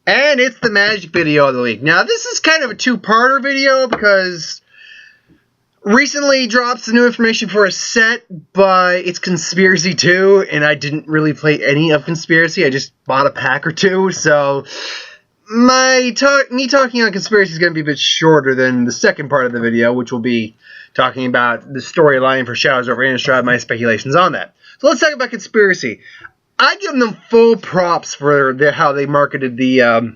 And it's the magic video of the week. Now, this is kind of a two-parter video because recently dropped some new information for a set, but it's Conspiracy 2, and I didn't really play any of Conspiracy. I just bought a pack or two, so me talking on Conspiracy is going to be a bit shorter than the second part of the video, which will be talking about the storyline for Shadows over Innistrad, my speculations on that. So let's talk about Conspiracy. I give them full props for how they marketed the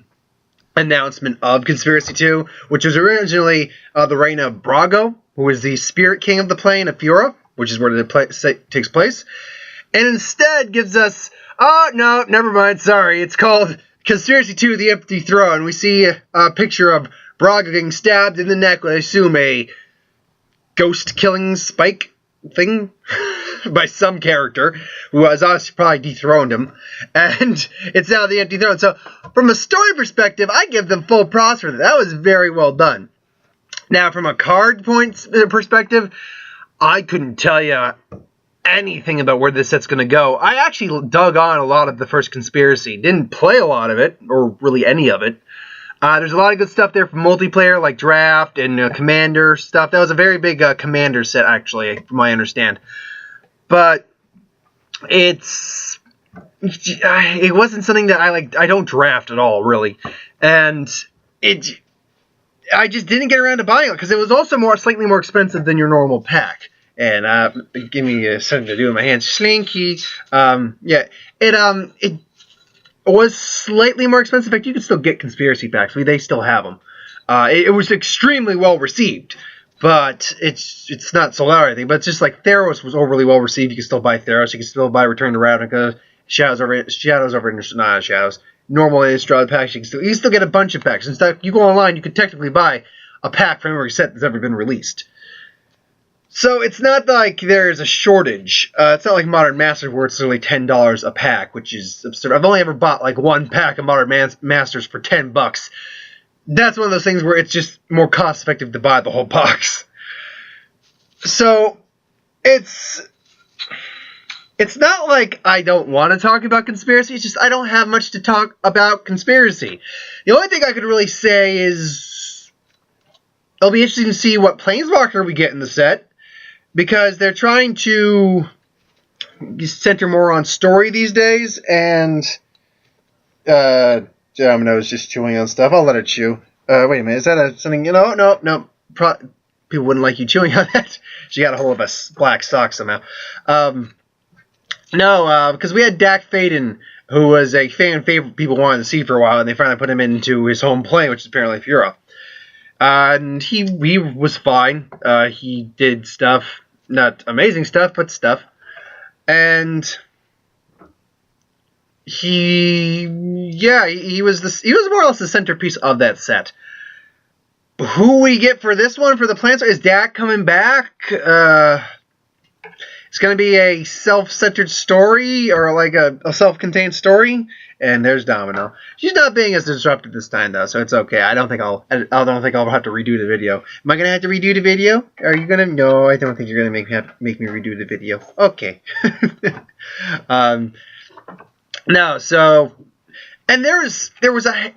announcement of Conspiracy 2, which was originally the reign of Brago, who was the spirit king of the plane of Fura, which is where it takes place, and instead gives us, oh, no, never mind, sorry, it's called Conspiracy 2, The Empty Throne. We see a picture of Braga getting stabbed in the neck with, I assume, a ghost-killing spike thing by some character who has obviously probably dethroned him, and it's now The Empty Throne. So, from a story perspective, I give them full props for that. That was very well done. Now, from a card points perspective, I couldn't tell you anything about where this set's going to go. I actually dug on a lot of the first Conspiracy. Didn't play a lot of it, or really any of it. There's a lot of good stuff there for multiplayer, like Draft and Commander stuff. That was a very big Commander set, actually, from what I understand. But it wasn't something that I liked. I don't draft at all, really. And I just didn't get around to buying it, because it was also slightly more expensive than your normal pack. And give me something to do with my hands. Slinky. It was slightly more expensive. In fact, you can still get Conspiracy packs. They still have them. It was extremely well received, but it's not sold out or anything. But it's just like Theros was overly well received. You can still buy Theros. You can still buy Return to Ravnica, normal Innistrad packs. You can still get a bunch of packs. Instead, you go online, you can technically buy a pack from every set that's ever been released. So it's not like there's a shortage. It's not like Modern Masters where it's only $10 a pack, which is absurd. I've only ever bought like one pack of Modern Masters for $10. That's one of those things where it's just more cost effective to buy the whole box. So it's not like I don't want to talk about Conspiracy. It's just I don't have much to talk about Conspiracy. The only thing I could really say is it'll be interesting to see what Planeswalker we get in the set, because they're trying to center more on story these days, and Domino's just chewing on stuff. I'll let it chew. Wait a minute, is that something? No. People wouldn't like you chewing on that. She got a hold of a black sock somehow. Because we had Dak Faden, who was a fan favorite people wanted to see for a while, and they finally put him into his home plane, which is apparently Fura. And he was fine. He did stuff, not amazing stuff, but stuff. And he was more or less the centerpiece of that set. Who we get for this one, for the plants, is Dak coming back? It's going to be a self-centered story, or like a self-contained story. And there's Domino. She's not being as disruptive this time, though, so it's okay. I don't think I'll have to redo the video. Am I going to have to redo the video? Are you going to? No, I don't think you're going to make me redo the video. Okay. No, so, and there was a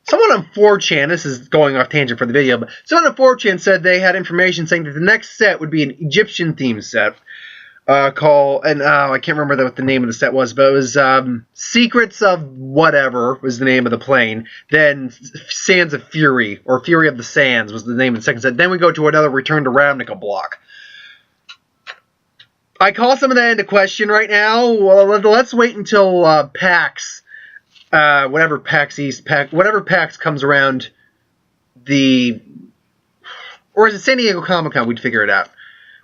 someone on 4chan. This is going off tangent for the video, but someone on 4chan said they had information saying that the next set would be an Egyptian themed set. I can't remember what the name of the set was, but it was Secrets of whatever was the name of the plane. Then Sands of Fury, or Fury of the Sands was the name of the second set. Then we go to another Return to Ravnica block. I call some of that into question right now. Well, let's wait until PAX, whatever PAX comes around or is it San Diego Comic-Con? We'd figure it out.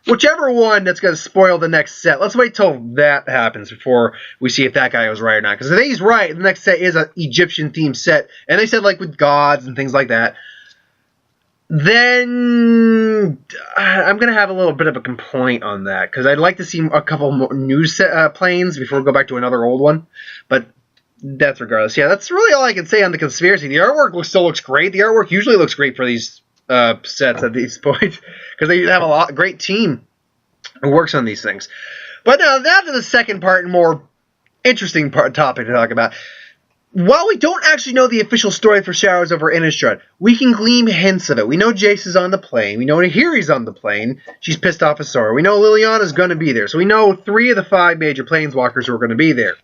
Whichever one that's going to spoil the next set, let's wait till that happens before we see if that guy was right or not. Because if he's right, the next set is an Egyptian-themed set, and they said like with gods and things like that, then I'm going to have a little bit of a complaint on that, because I'd like to see a couple more new planes before we go back to another old one. But that's regardless. Yeah, that's really all I can say on the Conspiracy. The artwork still looks great. The artwork usually looks great for these sets at these points, because they have a great team who works on these things. But now to the second part and more interesting topic to talk about. while we don't actually know the official story for Shadows over Innistrad, we can glean hints of it. We know Jace is on the plane. We know Nahiri's on the plane. She's pissed off at Sora. We know Liliana's going to be there. So we know 3 of the 5 major planeswalkers are going to be there.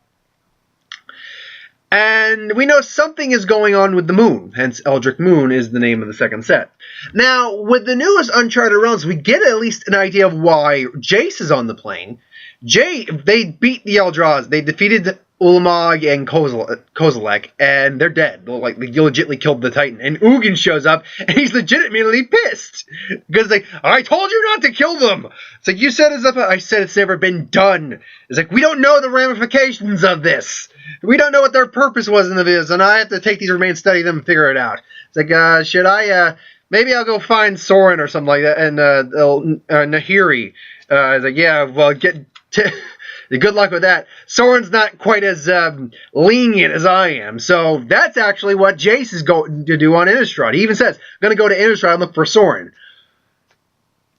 And we know something is going on with the moon. Hence, Eldritch Moon is the name of the second set. Now, with the newest Uncharted Realms, we get at least an idea of why Jace is on the plane. They beat the Eldrazi. They defeated Ulamog and Kozilek, and they're dead. They legitimately killed the Titan. And Ugin shows up, and he's legitimately pissed. Because, I told you not to kill them! It's like, you said it's up. I said it's never been done. It's like, we don't know the ramifications of this. We don't know what their purpose was in the videos, and I have to take these remains, study them, and figure it out. It's like, should I, maybe I'll go find Soren or something like that, and, Nahiri. It's like, yeah, well, good luck with that. Soren's not quite as lenient as I am. So that's actually what Jace is going to do on Innistrad. He even says, I'm going to go to Innistrad and look for Soren.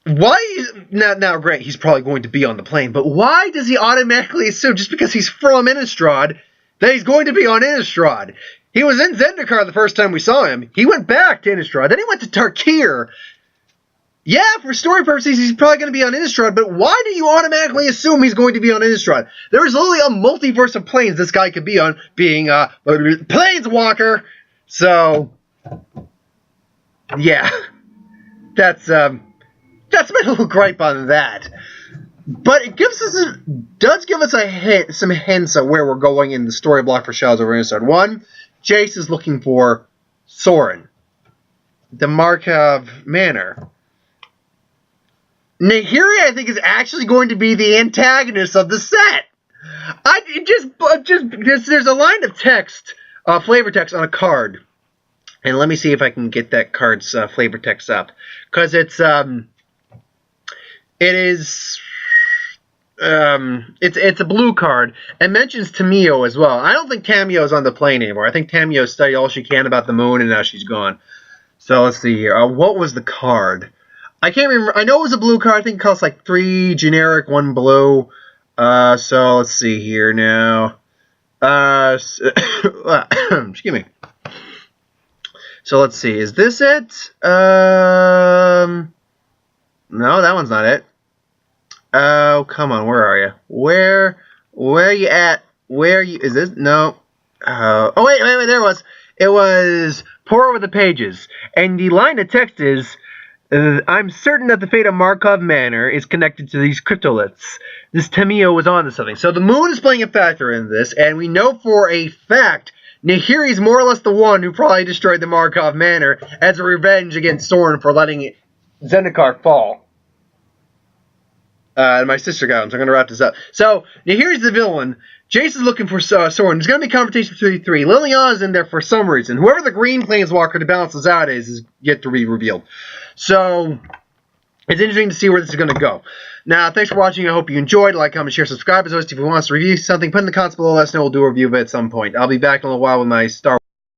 Why? Now, great, he's probably going to be on the plane. But why does he automatically assume, just because he's from Innistrad, that he's going to be on Innistrad? He was in Zendikar the first time we saw him. He went back to Innistrad. Then he went to Tarkir. Yeah, for story purposes, he's probably going to be on Innistrad, but why do you automatically assume he's going to be on Innistrad? There is literally a multiverse of planes this guy could be on, being a Planeswalker. So, yeah, that's my little gripe on that. But it does give us some hints of where we're going in the story block for Shadows over Innistrad. 1, Jace is looking for Soren, the Markov Manor. Nahiri, I think, is actually going to be the antagonist of the set. There's a line of text, flavor text on a card, and let me see if I can get that card's flavor text up, because it's a blue card. It mentions Tamio as well. I don't think Tamio's on the plane anymore. I think Tamio studied all she can about the moon, and now she's gone. So let's see here. What was the card? I can't remember. I know it was a blue card. I think it costs like 3 generic, 1 blue. So let's see here now. Excuse me. So let's see. Is this it? No, that one's not it. Oh, come on. Where are you? Where are you at? Where are you? Is this? No. Oh, wait. There it was. It was pour over the pages. And the line of text is, I'm certain that the fate of Markov Manor is connected to these cryptoliths. This Tamio was onto something. So the moon is playing a factor in this, and we know for a fact Nahiri's more or less the one who probably destroyed the Markov Manor as a revenge against Soren for letting Zendikar fall. My sister got him, so I'm going to wrap this up. So, Nahiri's the villain. Jace is looking for Soren. There's going to be confrontation between 3. Liliana's in there for some reason. Whoever the green planeswalker to balance this out is yet to be revealed. So, it's interesting to see where this is going to go. Now, thanks for watching. I hope you enjoyed. Like, comment, share, subscribe. As always, if you want us to review something, put in the comments below. Let us know. We'll do a review of it at some point. I'll be back in a little while with my Star Wars.